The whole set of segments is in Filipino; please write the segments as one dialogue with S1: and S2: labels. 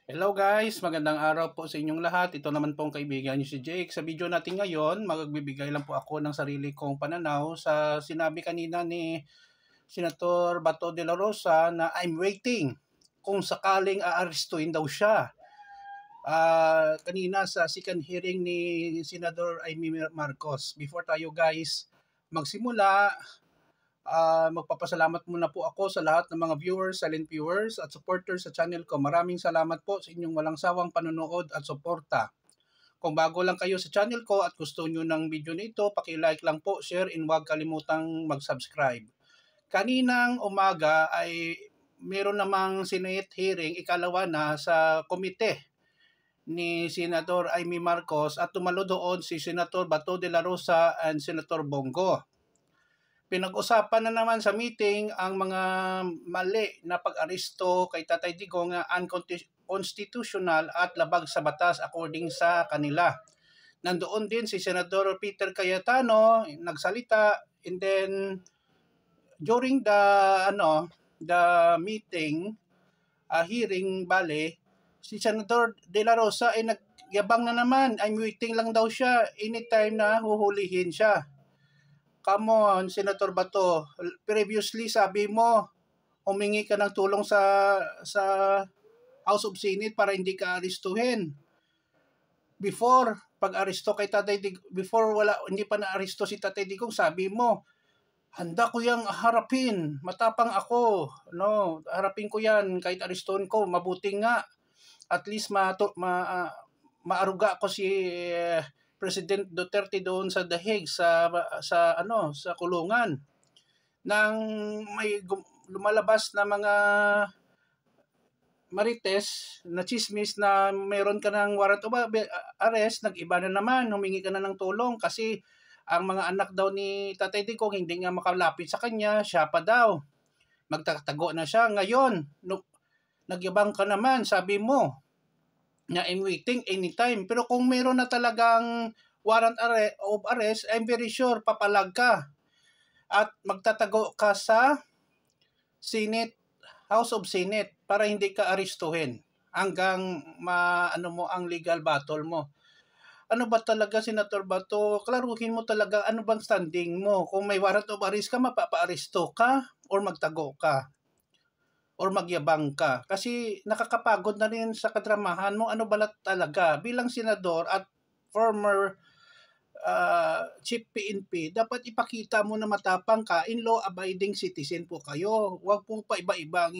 S1: Hello guys, magandang araw po sa inyong lahat. Ito naman po ang kaibigan niyo si Jake. Sa video natin ngayon, magbibigay lang po ako ng sarili kong pananaw sa sinabi kanina ni Senator Bato de la Rosa na I'm waiting kung sakaling aarestuin daw siya. Kanina sa second hearing ni Senador Amy Marcos. Before tayo guys magsimula, magpapasalamat muna po ako sa lahat ng mga viewers, silent viewers at supporters sa channel ko. Maraming salamat po sa inyong walang sawang panonood at suporta. Kung bago lang kayo sa channel ko at gusto nyo ng video nito, paki-like lang po, share, and huwag kalimutang mag-subscribe. Kaninang umaga ay meron namang Senate hearing, ikalawa na sa komite ni Senador Amy Marcos at tumalo doon si Senator Bato de la Rosa and Senator Bongo. Pinag-usapan na naman sa meeting ang mga mali na pag-aresto kay Tatay Digong na unconstitutional at labag sa batas according sa kanila. Nandoon din si Senador Peter Cayetano nagsalita, and then during the meeting, hearing si Senador De La Rosa ay nagyabang na naman. I'm waiting lang daw siya anytime na huhulihin siya. Come on, Senator Bato. Previously, sabi mo, humingi ka ng tulong sa House of Senate para hindi ka aristuhin. Before, pag-aristo kay Tatay Digong, hindi pa na-aristo si Tatay Digong, sabi mo, handa ko yang harapin, matapang ako, no, harapin ko yan, kahit aristuhin ko, mabuti nga, at least maaruga ko si President Duterte doon sa The Hague sa kulungan nang may lumalabas na mga marites na chismis na meron ka ng warrant of arrest, nag-iba na naman, humingi ka na ng tulong kasi ang mga anak daw ni Tatay Digong hindi nga makalapit sa kanya, siya pa daw. Magtatago na siya. Ngayon, nagyabang ka naman, sabi mo, na I'm waiting anytime. Pero kung meron na talagang warrant of arrest, I'm very sure papalag ka. At magtatago ka sa House of Senate para hindi ka aristuhin hanggang maano mo ang legal battle mo. Ano ba talaga, Senator Bato? Klaruhin mo talaga ano bang standing mo. Kung may warrant of arrest ka, mapapa-aristo ka or magtago ka or magyabang ka. Kasi nakakapagod na rin sa kadramahan mo. Ano ba talaga? Bilang senador at former chief PNP, dapat ipakita mo na matapang ka, in law-abiding citizen po kayo. Huwag po paiba-iba ang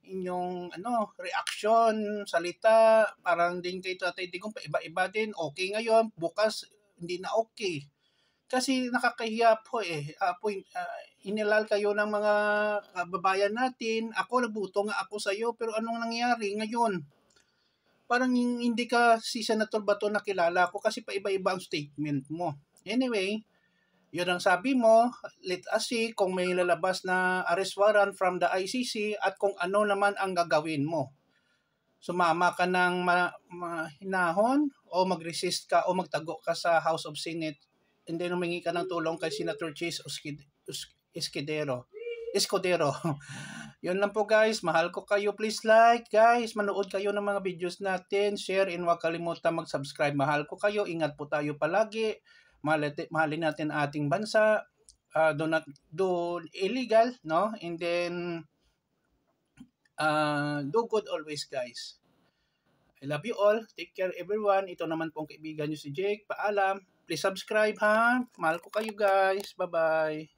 S1: inyong reaction, salita, parang din kay Tatay Digong paiba-iba din. Okay ngayon, bukas hindi na okay. Kasi nakakahiya po inilal kayo ng mga kababayan natin. Ako, nagbuto nga ako sa iyo, pero anong nangyari ngayon? Parang hindi ka si Senator Bato nakilala ko kasi paiba-iba ang statement mo. Anyway, yun ang sabi mo. Let us see kung may lalabas na arrest warrant from the ICC at kung ano naman ang gagawin mo. Sumama ka ng hinahon o mag-resist ka o magtago ka sa House of Senate and then humingi ka ng tulong kay Senator Chase Escudero. Yun lang po guys, mahal ko kayo. Please like guys, manood kayo ng mga videos natin, share, and huwag kalimutan mag-subscribe. Mahal ko kayo, ingat po tayo palagi. Mahalin natin ating bansa. Do not do illegal, no? And then do good always guys. I love you all. Take care everyone. Ito naman pong kaibigan nyo si Jake. Paalam. Please subscribe ha. Mahal ko kayo guys. Bye-bye.